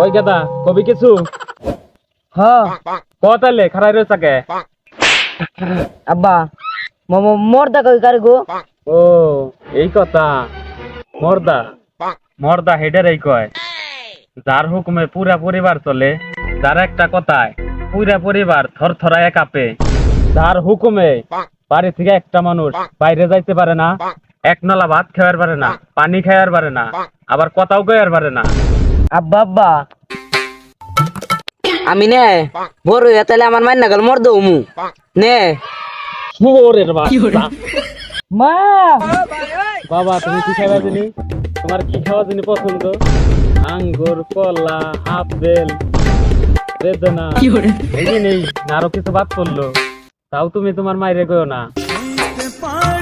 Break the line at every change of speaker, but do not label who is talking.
ওই গাদা কবি কিছু
হ্যাঁ
কতালে খারাই রয়েছে কে?
আব্বা মর্দা কই কারে গো?
ও এই কথা। মর্দা মর্দা হেডের এই কয় যার হুকুমে পুরা পরিবার চলে, যার একটা কথায় পুরা পরিবার থরথরায় কাঁপে, যার হুকুমে বাড়ি থেকে একটা মানুষ বাইরে যাইতে পারে না, এক নলা ভাত খাওয়ার পারে না, পানি খাওয়ার পারে না, আবার কথাও কয়ার পারে না।
আব্বা আব্বা আমি নে বড় হইয়া তাহলে আমার মাইন না গেল মর্দ উমু নে
শুয়োরের বাচ্চা।
মা
বাবা তুমি কি খাওয়া জিনি? তোমার কি খাওয়া জিনি পছন্দ? আঙ্গুর, কলা, আপেল, বেদনা এই নেই না আরো কিছু বাদ পড়লো, তাও তুমি তোমার মায়েরে গো না।